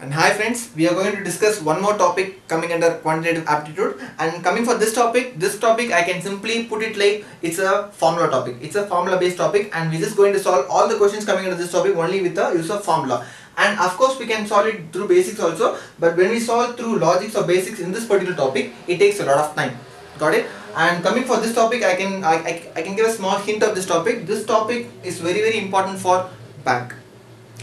And hi friends, we are going to discuss one more topic coming under quantitative aptitude. And coming for this topic I can simply put it like it's a formula topic. It's a formula based topic, and we're just going to solve all the questions coming under this topic only with the use of formula. And of course we can solve it through basics also, but when we solve through logics or basics in this particular topic, it takes a lot of time. Got it? And coming for this topic, I can give a small hint of this topic. This topic is very important for bank.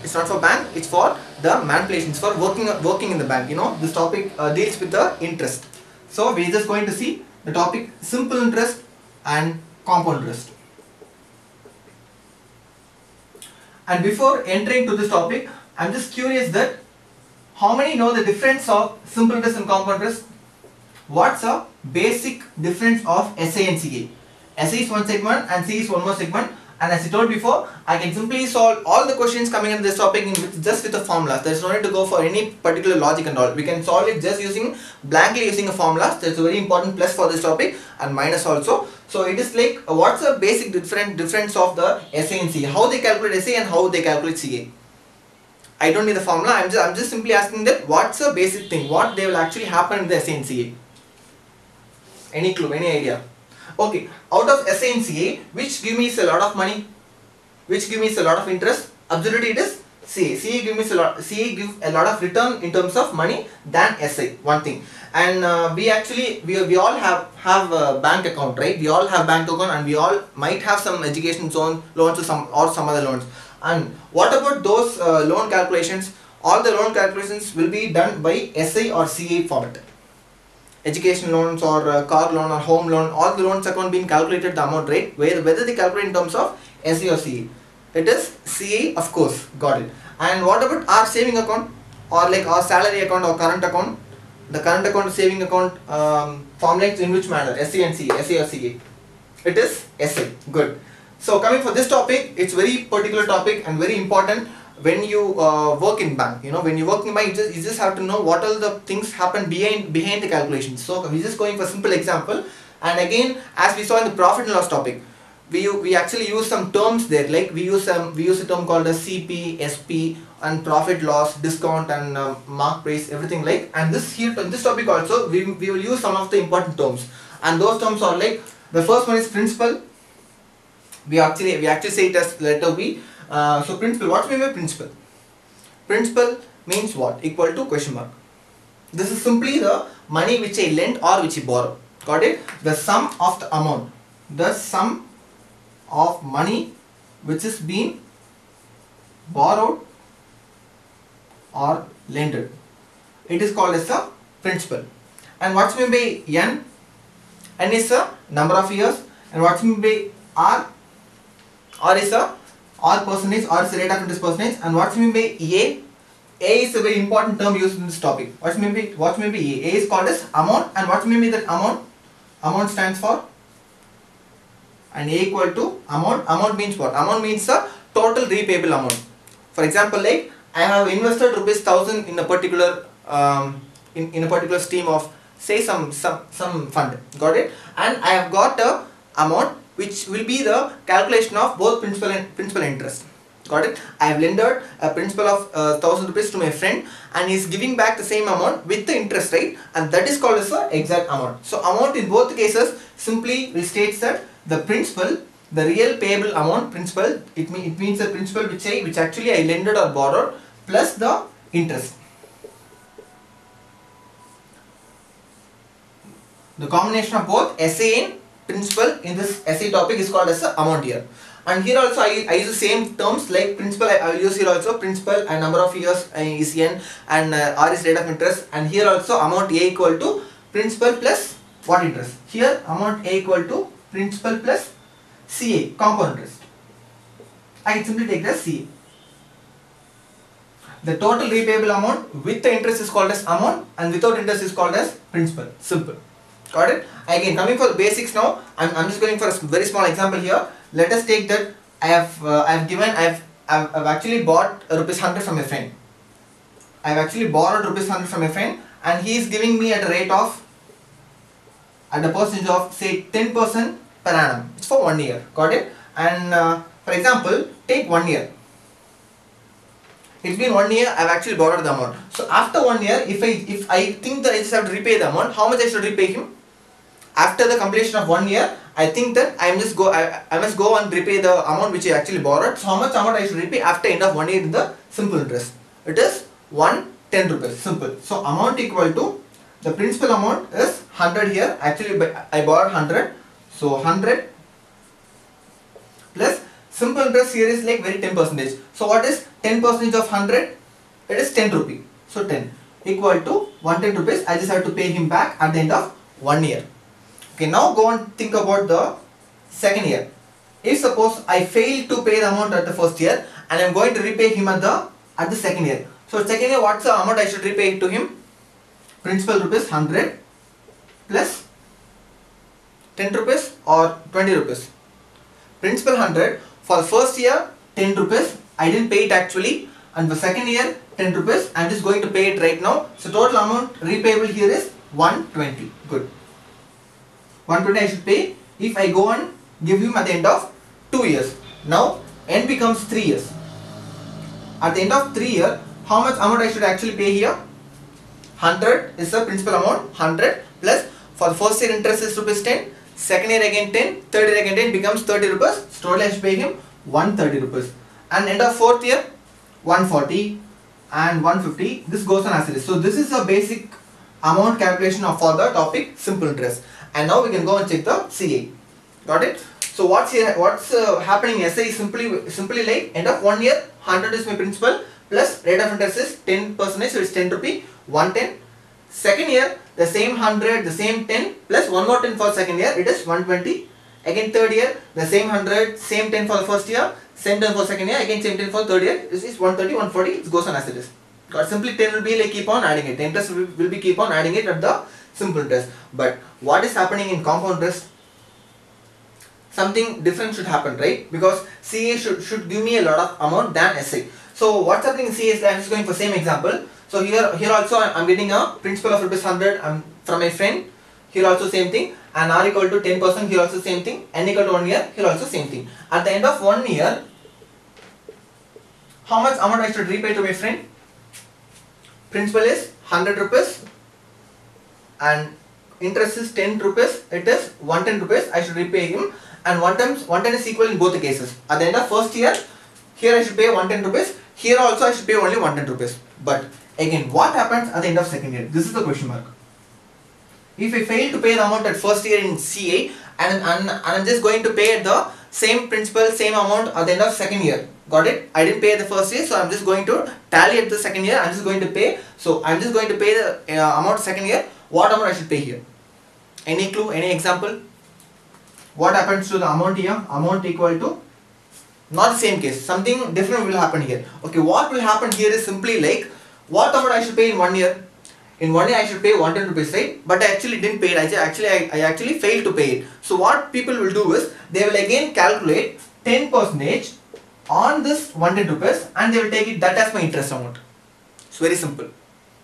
It's not for bank, it's for the manipulations, for working in the bank. This topic deals with the interest. So we're just going to see the topic simple interest and compound interest. And before entering to this topic, I'm just curious that how many know the difference of simple interest and compound interest? What's a basic difference of SA and CA? SA is one segment and C is one more segment. And as I told before, I can simply solve all the questions coming in this topic just with the formulas. There's no need to go for any particular logic and all. We can solve it just blankly using a formula. That's a very important plus for this topic, and minus also. So it is like what's the basic difference of the SA and CA? How they calculate SA and how they calculate CA? I don't need the formula. I'm just simply asking that what's the basic thing? What they will actually happen in the SA and CA? Any clue? Any idea? Okay, out of SA and CA, which give me a lot of money, which give me a lot of interest? Absolutely it is CA. CA gives a lot of return in terms of money than SA. One thing. And we all have a bank account, right? We all have bank account, and we all might have some education loans or some other loans. And what about those loan calculations? All the loan calculations will be done by SA or CA format. Education loans or car loan or home loan, all the loans account being calculated the amount, right? Whether they calculate in terms of SA or CA. It is CA, of course, got it. And what about our saving account, or like our salary account or current account? The current account, saving account, formulates in which manner? SA and CA, SA or CA? It is SA, good. So coming for this topic, it's very particular topic and very important. When you work in bank, when you work in bank, you just have to know what all the things happen behind the calculations. So we're just going for a simple example. And again, as we saw in the profit and loss topic, we actually use some terms there. Like we use a term called as CP, SP, and profit loss, discount, and mark price, everything like. And this topic also, we will use some of the important terms. And those terms are like, the first one is principal. We actually say it as letter B. So principal, what do we mean by principal? Principal means what? Equal to question mark. This is simply the money which I lend or which I borrow. Got it? The sum of the amount. The sum of money which is being borrowed or lended. It is called as a principal. And what's meant by N? N is a number of years. And what's meant by R? R is a percentage, or is the rate of interest percentage. And what's meant by A? A is a very important term used in this topic. What's meant by A? A is called as amount. And what's meant by that amount? Amount stands for, and A equal to amount. Amount means what? Amount means the total repayable amount. For example, like I have invested ₹1,000 in a particular in a particular stream of, say, some fund. Got it? And I have got a amount which will be the calculation of both principal and interest. Got it? I have lended a principal of ₹1,000 to my friend, and he is giving back the same amount with the interest, right? And that is called as the exact amount. So amount in both cases simply will state that the principal, the real payable amount, principal, it means the principal which actually I lended or borrowed, plus the interest. The combination of both SA and principal in this SA topic is called as the amount here. And here also I use the same terms like principal. I will use here also principal, and number of years is N, and R is rate of interest. And here also amount A equal to principal plus what interest? Here amount A equal to principal plus CA, compound interest. I can simply take it as CA. The total repayable amount with the interest is called as amount, and without interest is called as principal. Simple. Got it? Again, coming for the basics now, I'm just going for a very small example here. Let us take that I've actually bought ₹100 from a friend. I've actually borrowed ₹100 from a friend, and he is giving me at a percentage of, say, 10% per annum. It's for 1 year. Got it? And for example, take 1 year. it's been 1 year, I've actually borrowed the amount. So after 1 year, if I think that I just have to repay the amount, how much I should repay him? After the completion of 1 year, I think that I must go and repay the amount which I actually borrowed. So how much amount I should repay after end of 1 year in the simple interest? It is 110 rupees. Simple. So amount equal to, the principal amount is 100 here. Actually I borrowed 100. So 100 plus simple interest here is like very 10%. So what is 10% of 100? It is 10 rupee. So 10 equal to 110 rupees. I just have to pay him back at the end of 1 year. Okay, now go and think about the second year. If suppose I fail to pay the amount at the first year and I am going to repay him at the second year. So second year, what's the amount I should repay to him? Principal rupees 100 plus 10 rupees or 20 rupees. Principal 100, for the first year 10 rupees, I didn't pay it actually, and for second year 10 rupees, I am just going to pay it right now. So total amount repayable here is 120. Good. 120 I should pay if I go and give him at the end of 2 years. Now n becomes 3 years. At the end of 3 years, how much amount I should actually pay here? 100 is the principal amount, 100 plus, for the first year interest is rupees 10, second year again 10, third year again 10, becomes 30 rupees. So total I should pay him 130 rupees. And end of fourth year 140 and 150. This goes on as it is. So this is a basic amount calculation for the topic simple interest. And now we can go and check the CA. Got it? So what's happening in SA is simply like end of 1 year 100 is my principal plus rate of interest is 10%, so it's 10 rupee, 110. Second year the same 100, the same 10 plus one more 10 for second year, it is 120. Again third year the same 100, same 10 for the first year, same 10 for second year, again same 10 for third year. This is 130, 140. It goes on as it is. Got simply 10 will be like keep on adding it. The interest will be keep on adding it at the simple interest. But what is happening in compound interest? Something different should happen, right? Because CA should give me a lot of amount than SA. So what's happening in CA is that I'm just going for same example. So here also I'm getting a principal of rupees 100 from my friend. Here also same thing. And R equal to 10%. Here also same thing. N equal to 1 year. Here also same thing. At the end of 1 year, how much amount I should repay to my friend? Principal is 100 rupees and interest is 10 rupees. It is 110 rupees. I should repay him. And 110 is equal in both the cases. At the end of first year, here I should pay 110 rupees. Here also I should pay only 110 rupees. But again, what happens at the end of second year? This is the question mark. If I fail to pay the amount at first year in CA and I'm just going to pay the same principal, same amount at the end of second year. Got it? I didn't pay the first year, so I'm just going to tally at the second year. I'm just going to pay. So I'm just going to pay the amount second year. What amount I should pay here? Any clue? Any example? What happens to the amount here? Amount equal to, not the same case, something different will happen here. Okay, what will happen here is simply like, what amount I should pay in 1 year? In 1 year I should pay 110 rupees, right? But I actually didn't pay it. I actually failed to pay it. So what people will do is, they will again calculate 10% on this 110 rupees and they will take it that as my interest amount. It's very simple.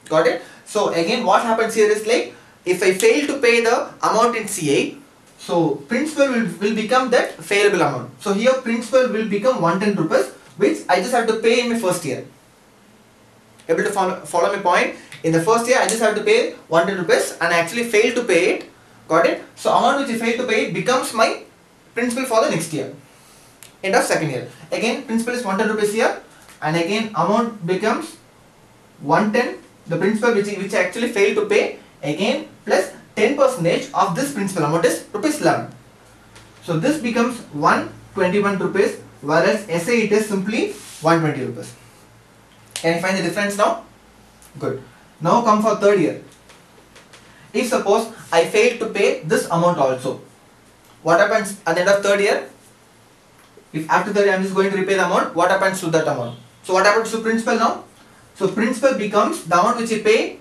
Got it? So again, what happens here is like, if I fail to pay the amount in CA, so principal will become that failable amount. So here principal will become 110 rupees, which I just have to pay in my first year. Able to follow my point? In the first year I just have to pay 110 rupees and I actually failed to pay it. Got it? So amount which I failed to pay it becomes my principal for the next year. End of second year. Again principal is 110 rupees here and again amount becomes 110. The principal which I actually failed to pay again plus 10% of this principal amount is rupees 11. So this becomes 121 rupees, whereas SA it is simply 120 rupees. Can you find the difference now? Good. Now come for third year. If suppose I fail to pay this amount also, what happens at the end of third year? If after third year I am just going to repay the amount, what happens to that amount? So what happens to principal now? So principal becomes the amount which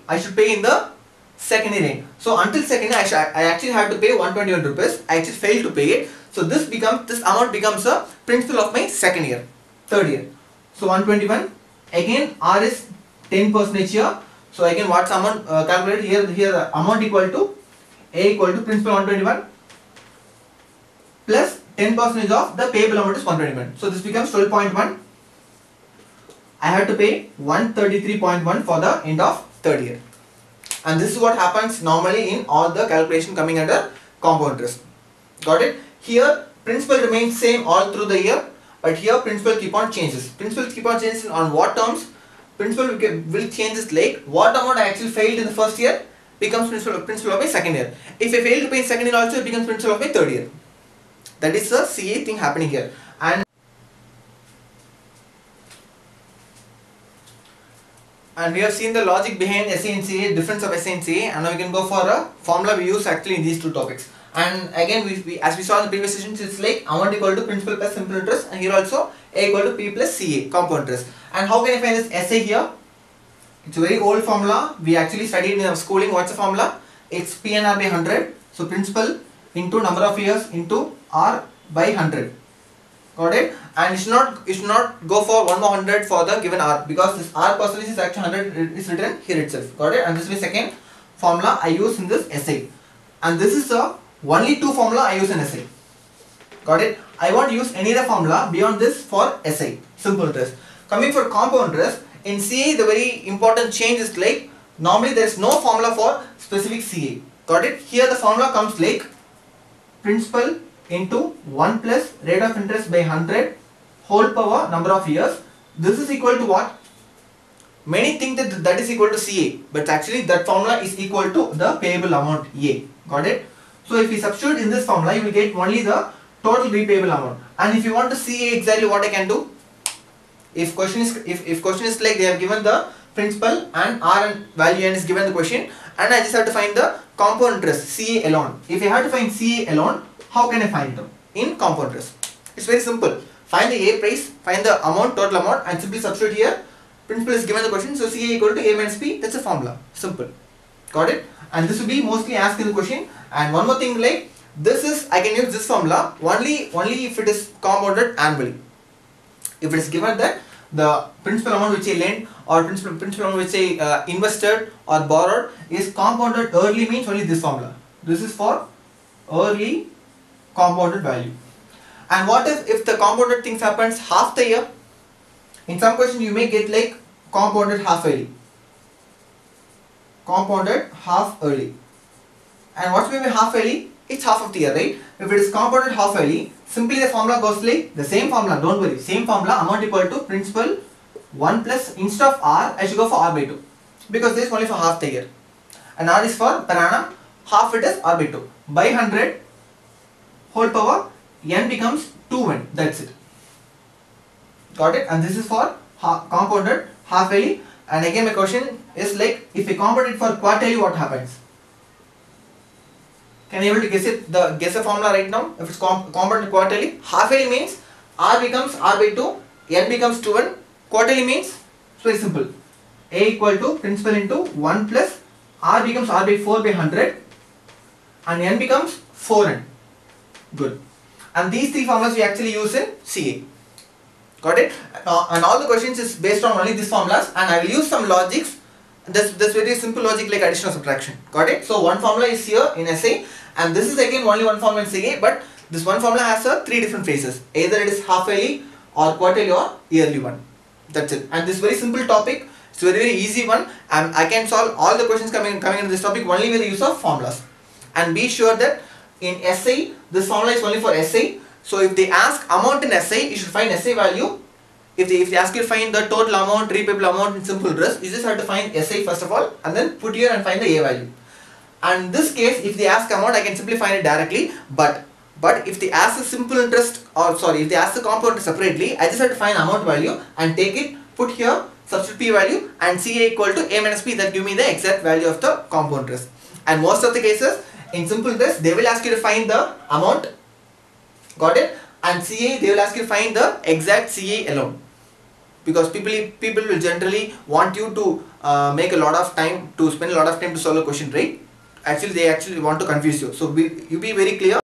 I should pay in the second year end. So until second year I actually have to pay 121 rupees. I actually failed to pay it. So this amount becomes a principal of my second year, third year. So 121. Again R is 10% here. So again what's amount calculated here? Here the amount equal to A equal to principal 121 plus 10% of the payable amount is 121. So this becomes 12.1. I have to pay 133.1 for the end of third year. And this is what happens normally in all the calculation coming under compound interest. Got it? Here principal remains same all through the year, but here principal keep on changes. Principal keep on changes on what terms? Principal will changes like what amount I actually failed in the first year becomes principal of my second year. If I fail to pay in second year also, it becomes principal of my third year. That is the CA thing happening here. And we have seen the logic behind SA and CA, difference of SA and CA, and now we can go for a formula we use actually in these two topics. And again, as we saw in the previous sessions, it's like amount equal to principal plus simple interest, and here also A equal to P plus CA, compound interest. And how can I find this SA here? It's a very old formula. We actually studied in our schooling. What's the formula? It's PNR by 100. So principal into number of years into R by 100. Got it? And it should not go for 1 more 100 for the given R, because this R percentage is actually 100 is written here itself. Got it? And this is the second formula I use in this essay. And this is the only two formula I use in essay. Got it? I won't use any other formula beyond this for essay. Simple interest. Coming for compound interest, in CA the very important change is like normally there is no formula for specific CA. Got it? Here the formula comes like principal into 1 plus rate of interest by 100 whole power number of years. This is equal to what? Many think that that is equal to CA, but actually that formula is equal to the payable amount A. Got it? So if we substitute in this formula, you will get only the total repayable amount. And if you want to see exactly what I can do, if question is like they have given the principal and R and value N is given the question, and I just have to find the compound interest CA alone. If I have to find CA alone, how can I find them in compound interest? It's very simple. Find the A price, find the amount, total amount, and simply substitute here. Principal is given the question, so CA equal to A minus P. That's a formula. Simple. Got it? And this will be mostly asked in the question. And one more thing, like this is, I can use this formula only if it is compounded annually. If it is given that the principal amount which I lent or principal amount which I invested or borrowed is compounded early, means only this formula. This is for early compounded value. And what if the compounded things happens half the year? In some question you may get like compounded half early. Compounded half early. And what will be half early? It's half of the year, right? If it is compounded half early, simply the formula goes like the same formula, don't worry, same formula, amount equal to principal 1 plus, instead of R, I should go for R by 2. Because this is only for half the year. And R is for per annum, half it is R by 2. By 100, whole power, N becomes 2N, that's it. Got it? And this is for compounded half yearly. And again my question is like, if we compound it for quarterly, what happens? Can you able to guess it? Guess the formula right now? If it's compounded quarterly, half yearly means R becomes R by 2, N becomes 2N. Quarterly means, it's very simple. A equal to principal into 1 plus R becomes R by 4 by 100 and N becomes 4N. Good. And these three formulas we actually use in CA. Got it? And all the questions is based on only these formulas, and I will use some logics. That's very simple logic like addition or subtraction. Got it? So one formula is here in SA, and this is again only one formula in CA, but this one formula has three different phases. Either it is half yearly or quarterly or yearly one. That's it. And this very simple topic, it's very easy one, and I can solve all the questions coming in this topic only with the use of formulas. And be sure that in SA, this formula is only for SA. So if they ask amount in SA, you should find SA value. If they ask you to find the total amount, repayable amount in simple interest, you just have to find SA first of all, and then put here and find the A value. And in this case, if they ask amount, I can simply find it directly. But if they ask the simple interest, or sorry, if they ask the compound separately, I just have to find amount value and take it, put here, substitute P value, and CA equal to A minus P. That give me the exact value of the compound interest. And most of the cases, in simple interest, they will ask you to find the amount. Got it? And CA, they will ask you to find the exact CA alone. Because people will generally want you to make a lot of time, to spend a lot of time to solve a question, right? Actually, they actually want to confuse you. So you be very clear.